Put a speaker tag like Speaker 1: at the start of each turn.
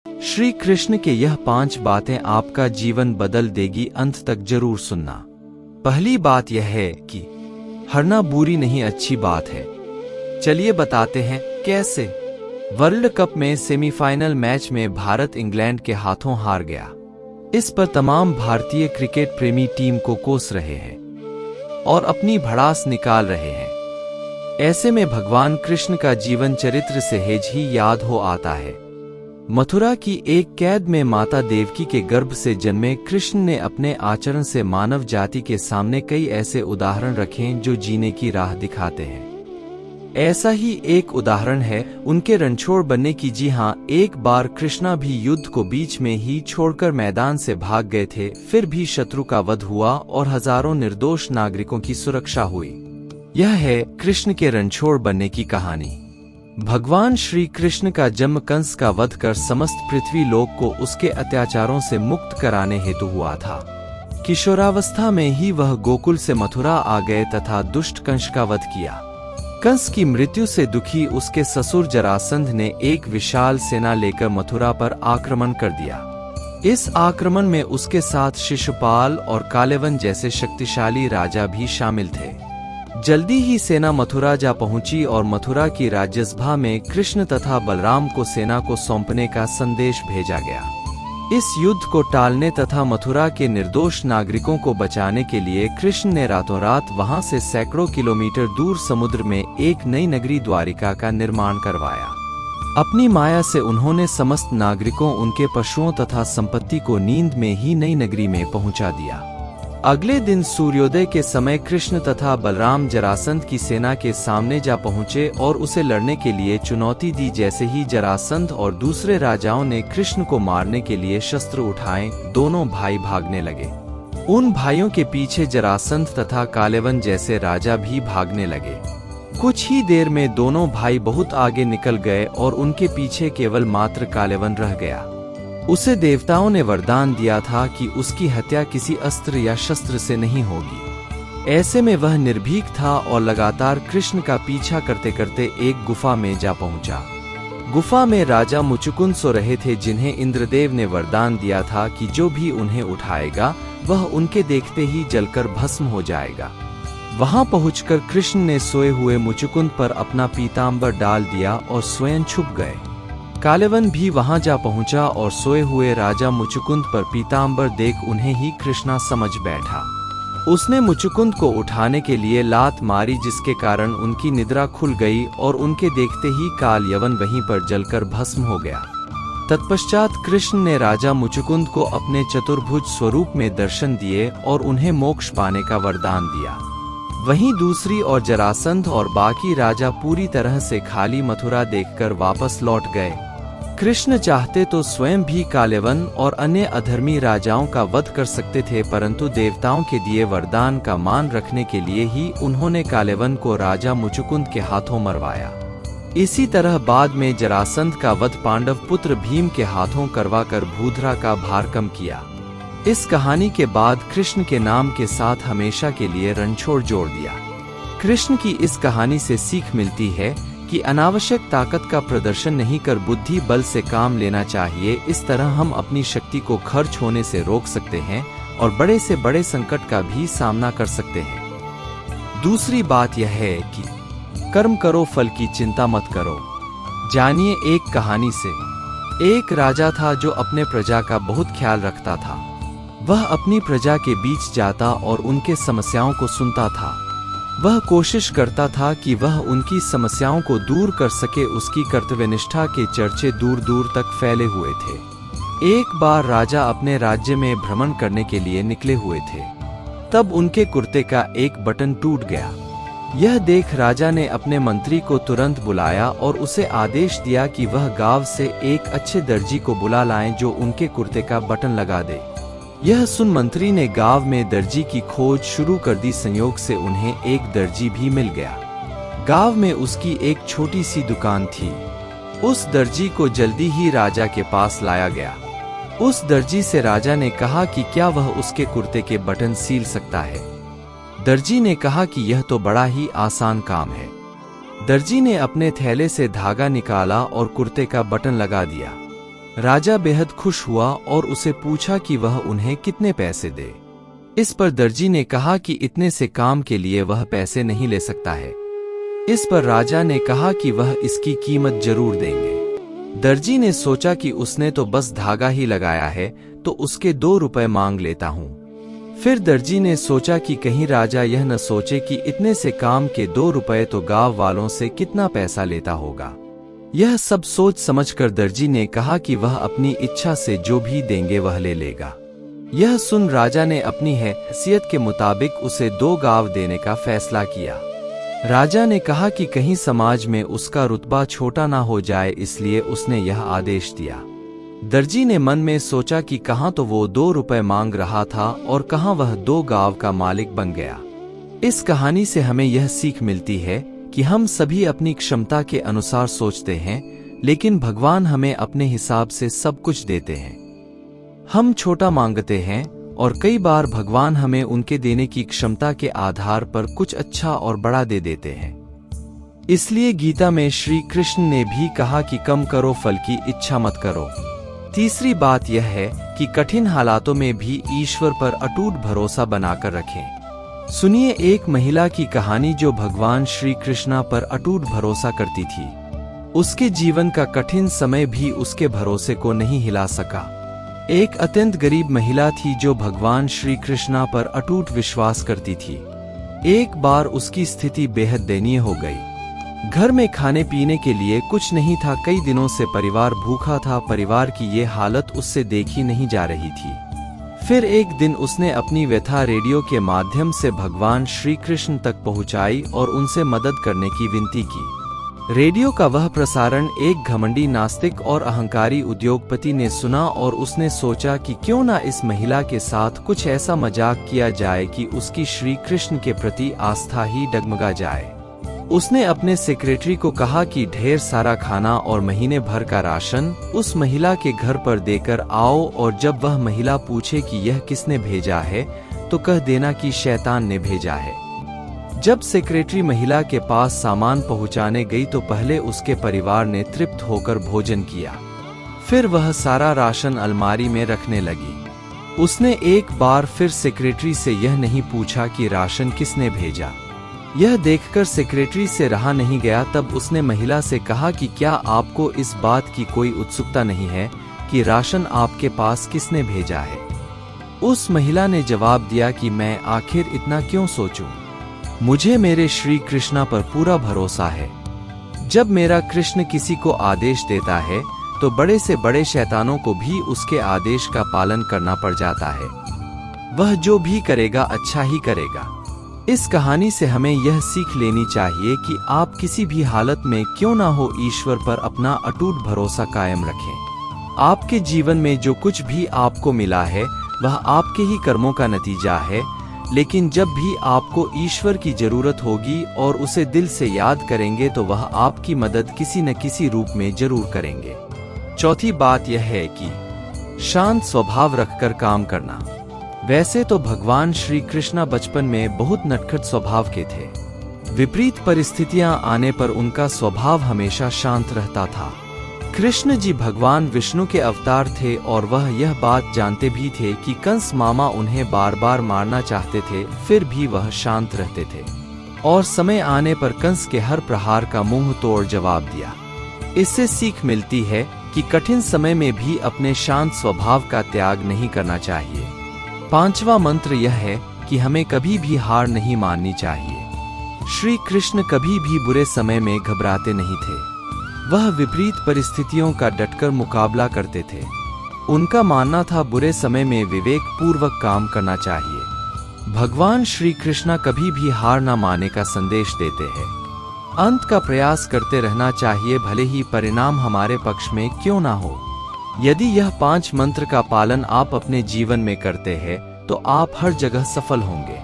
Speaker 1: श्री कृष्ण के यह 5 बातें आपका जीवन बदल देगी, अंत तक जरूर सुनना। पहली बात यह है कि हारना बुरी नहीं, अच्छी बात है। चलिए बताते हैं कैसे। वर्ल्ड कप में सेमीफाइनल मैच में भारत इंग्लैंड के हाथों हार गया। इस पर तमाम भारतीय क्रिकेट प्रेमी टीम को कोस रहे हैं और अपनी भड़ास निकाल रहे हैं। ऐसे में भगवान कृष्ण का जीवन चरित्र सहज ही याद हो आता है। मथुरा की एक कैद में माता देवकी के गर्भ से जन्मे कृष्ण ने अपने आचरण से मानव जाति के सामने कई ऐसे उदाहरण रखे जो जीने की राह दिखाते हैं। ऐसा ही एक उदाहरण है उनके रणछोड़ बनने की। जी हाँ, एक बार कृष्णा भी युद्ध को बीच में ही छोड़कर मैदान से भाग गए थे, फिर भी शत्रु का वध हुआ और हजारों निर्दोष नागरिकों की सुरक्षा हुई। यह है कृष्ण के रणछोड़ बनने की कहानी। भगवान श्री कृष्ण का जन्म कंस का वध कर समस्त पृथ्वी लोक को उसके अत्याचारों से मुक्त कराने हेतु हुआ था। किशोरावस्था में ही वह गोकुल से मथुरा आ गए तथा दुष्ट कंस का वध किया। कंस की मृत्यु से दुखी उसके ससुर जरासंध ने एक विशाल सेना लेकर मथुरा पर आक्रमण कर दिया। इस आक्रमण में उसके साथ शिशुपाल और कालेवन जैसे शक्तिशाली राजा भी शामिल थे। जल्दी ही सेना मथुरा जा पहुंची और मथुरा की राज्यसभा में कृष्ण तथा बलराम को सेना को सौंपने का संदेश भेजा गया। इस युद्ध को टालने तथा मथुरा के निर्दोष नागरिकों को बचाने के लिए कृष्ण ने रातों रात वहां से सैकड़ों किलोमीटर दूर समुद्र में एक नई नगरी द्वारिका का निर्माण करवाया। अपनी माया से उन्होंने समस्त नागरिकों, उनके पशुओं तथा संपत्ति को नींद में ही नई नगरी में पहुंचा दिया। अगले दिन सूर्योदय के समय कृष्ण तथा बलराम जरासंध की सेना के सामने जा पहुंचे और उसे लड़ने के लिए चुनौती दी। जैसे ही जरासंध और दूसरे राजाओं ने कृष्ण को मारने के लिए शस्त्र उठाए, दोनों भाई भागने लगे। उन भाइयों के पीछे जरासंध तथा कालेवन जैसे राजा भी भागने लगे। कुछ ही देर में दोनों भाई बहुत आगे निकल गए और उनके पीछे केवल मात्र कालेवन रह गया। उसे देवताओं ने वरदान दिया था कि उसकी हत्या किसी अस्त्र या शस्त्र से नहीं होगी। ऐसे में वह निर्भीक था और लगातार कृष्ण का पीछा करते करते एक गुफा में जा पहुंचा। गुफा में राजा मुचुकुंद सो रहे थे, जिन्हें इंद्रदेव ने वरदान दिया था कि जो भी उन्हें उठाएगा वह उनके देखते ही जलकर भस्म हो जाएगा। वहां पहुंचकर कृष्ण ने सोए हुए मुचुकुंद पर अपना पीतांबर डाल दिया और स्वयं छुप गए। कालेवन भी वहां जा पहुंचा और सोए हुए राजा मुचुकुंद पर पीतांबर देख उन्हें ही कृष्णा समझ बैठा। उसने मुचुकुंद को उठाने के लिए लात मारी, जिसके कारण उनकी निद्रा खुल गई और उनके देखते ही कालयवन वहीं पर जलकर भस्म हो गया। तत्पश्चात कृष्ण ने राजा मुचुकुंद को अपने चतुर्भुज स्वरूप में दर्शन दिए और उन्हें मोक्ष पाने का वरदान दिया। वहीं दूसरी ओर जरासंध और बाकी राजा पूरी तरह से खाली मथुरा देखकर वापस लौट गए। कृष्ण चाहते तो स्वयं भी कालेवन और अन्य अधर्मी राजाओं का वध कर सकते थे, परंतु देवताओं के दिए वरदान का मान रखने के लिए ही उन्होंने कालेवन को राजा मुचुकुंद के हाथों मरवाया। इसी तरह बाद में जरासंध का वध पांडव पुत्र भीम के हाथों करवाकर भूधरा का भार कम किया। इस कहानी के बाद कृष्ण के नाम के साथ हमेशा के लिए रणछोड़ जोड़ दिया। कृष्ण की इस कहानी से सीख मिलती है कि अनावश्यक ताकत का प्रदर्शन नहीं कर बुद्धि बल से काम लेना चाहिए। इस तरह हम अपनी शक्ति को खर्च होने से रोक सकते हैं और बड़े से बड़े संकट का भी सामना कर सकते हैं। दूसरी बात यह है कि कर्म करो, फल की चिंता मत करो। जानिए एक कहानी से। एक राजा था जो अपने प्रजा का बहुत ख्याल रखता था। वह अपनी प्रजा के बीच जाता और उनके समस्याओं को सुनता था। वह कोशिश करता था कि वह उनकी समस्याओं को दूर कर सके। उसकी कर्तव्यनिष्ठा के चर्चे दूर दूर तक फैले हुए थे। एक बार राजा अपने राज्य में भ्रमण करने के लिए निकले हुए थे। तब उनके कुर्ते का एक बटन टूट गया। यह देख राजा ने अपने मंत्री को तुरंत बुलाया और उसे आदेश दिया कि वह गांव से एक अच्छे दर्जी को बुला लाएं जो उनके कुर्ते का बटन लगा दे। यह सुन मंत्री ने गांव में दर्जी की खोज शुरू कर दी। संयोग से उन्हें एक दर्जी भी मिल गया। गांव में उसकी एक छोटी सी दुकान थी। उस दर्जी को जल्दी ही राजा के पास लाया गया। उस दर्जी से राजा ने कहा कि क्या वह उसके कुर्ते के बटन सील सकता है। दर्जी ने कहा कि यह तो बड़ा ही आसान काम है। दर्जी ने अपने थैले से धागा निकाला और कुर्ते का बटन लगा दिया। राजा बेहद खुश हुआ और उसे पूछा कि वह उन्हें कितने पैसे दे। इस पर दर्जी ने कहा कि इतने से काम के लिए वह पैसे नहीं ले सकता है। इस पर राजा ने कहा कि वह इसकी कीमत जरूर देंगे। दर्जी ने सोचा कि उसने तो बस धागा ही लगाया है, तो उसके 2 रुपए मांग लेता हूं। फिर दर्जी ने सोचा कि कहीं राजा यह न सोचे कि इतने से काम के 2 रुपए तो गांव वालों से कितना पैसा लेता होगा। यह सब सोच समझकर दर्जी ने कहा कि वह अपनी इच्छा से जो भी देंगे वह ले लेगा। यह सुन राजा ने अपनी हैसियत के मुताबिक उसे 2 गांव देने का फैसला किया। राजा ने कहा कि कहीं समाज में उसका रुतबा छोटा ना हो जाए, इसलिए उसने यह आदेश दिया। दर्जी ने मन में सोचा कि कहाँ तो वो 2 रुपए मांग रहा था और कहाँ वह 2 गांव का मालिक बन गया। इस कहानी से हमें यह सीख मिलती है कि हम सभी अपनी क्षमता के अनुसार सोचते हैं, लेकिन भगवान हमें अपने हिसाब से सब कुछ देते हैं। हम छोटा मांगते हैं और कई बार भगवान हमें उनके देने की क्षमता के आधार पर कुछ अच्छा और बड़ा दे देते हैं। इसलिए गीता में श्री कृष्ण ने भी कहा कि कम करो, फल की इच्छा मत करो। तीसरी बात यह है कि कठिन हालातों में भी ईश्वर पर अटूट भरोसा बनाकर रखें। सुनिए एक महिला की कहानी जो भगवान श्री कृष्णा पर अटूट भरोसा करती थी। उसके जीवन का कठिन समय भी उसके भरोसे को नहीं हिला सका। एक अत्यंत गरीब महिला थी जो भगवान श्री कृष्णा पर अटूट विश्वास करती थी। एक बार उसकी स्थिति बेहद दयनीय हो गई। घर में खाने पीने के लिए कुछ नहीं था। कई दिनों से परिवार भूखा था। परिवार की ये हालत उससे देखी नहीं जा रही थी। फिर एक दिन उसने अपनी व्यथा रेडियो के माध्यम से भगवान श्री कृष्ण तक पहुंचाई और उनसे मदद करने की विनती की। रेडियो का वह प्रसारण एक घमंडी नास्तिक और अहंकारी उद्योगपति ने सुना और उसने सोचा कि क्यों ना इस महिला के साथ कुछ ऐसा मजाक किया जाए कि उसकी श्री कृष्ण के प्रति आस्था ही डगमगा जाए। उसने अपने सेक्रेटरी को कहा कि ढेर सारा खाना और महीने भर का राशन उस महिला के घर पर देकर आओ, और जब वह महिला पूछे कि यह किसने भेजा है तो कह देना कि शैतान ने भेजा है। जब सेक्रेटरी महिला के पास सामान पहुंचाने गई तो पहले उसके परिवार ने तृप्त होकर भोजन किया। फिर वह सारा राशन अलमारी में रखने लगी। उसने एक बार फिर सेक्रेटरी से यह नहीं पूछा कि राशन किसने भेजा। यह देखकर सेक्रेटरी से रहा नहीं गया। तब उसने महिला से कहा कि क्या आपको इस बात की कोई उत्सुकता नहीं है कि राशन आपके पास किसने भेजा है? उस महिला ने जवाब दिया कि मैं आखिर इतना क्यों सोचूं? मुझे मेरे श्री कृष्णा पर पूरा भरोसा है। जब मेरा कृष्ण किसी को आदेश देता है तो बड़े से बड़े शैतानों को भी उसके आदेश का पालन करना पड़ जाता है। वह जो भी करेगा अच्छा ही करेगा। इस कहानी से हमें यह सीख लेनी चाहिए कि आप किसी भी हालत में क्यों ना हो ईश्वर पर अपना अटूट भरोसा कायम रखें। आपके जीवन में जो कुछ भी आपको मिला है वह आपके ही कर्मों का नतीजा है, लेकिन जब भी आपको ईश्वर की जरूरत होगी और उसे दिल से याद करेंगे तो वह आपकी मदद किसी न किसी रूप में जरूर करेंगे। चौथी बात यह है कि शांत स्वभाव रखकर काम करना। वैसे तो भगवान श्री कृष्णा बचपन में बहुत नटखट स्वभाव के थे। विपरीत परिस्थितियां आने पर उनका स्वभाव हमेशा शांत रहता था। कृष्ण जी भगवान विष्णु के अवतार थे और वह यह बात जानते भी थे कि कंस मामा उन्हें बार बार मारना चाहते थे, फिर भी वह शांत रहते थे और समय आने पर कंस के हर प्रहार का मुंह तोड़ जवाब दिया। इससे सीख मिलती है कि कठिन समय में भी अपने शांत स्वभाव का त्याग नहीं करना चाहिए। पांचवा मंत्र यह है कि हमें कभी भी हार नहीं माननी चाहिए। श्री कृष्ण कभी भी बुरे समय में घबराते नहीं थे। वह विपरीत परिस्थितियों का डटकर मुकाबला करते थे। उनका मानना था बुरे समय में विवेक पूर्वक काम करना चाहिए। भगवान श्री कृष्णा कभी भी हार न मानने का संदेश देते हैं। अंत का प्रयास करते रहना चाहिए, भले ही परिणाम हमारे पक्ष में क्यों ना हो। यदि यह 5 मंत्र का पालन आप अपने जीवन में करते हैं तो आप हर जगह सफल होंगे।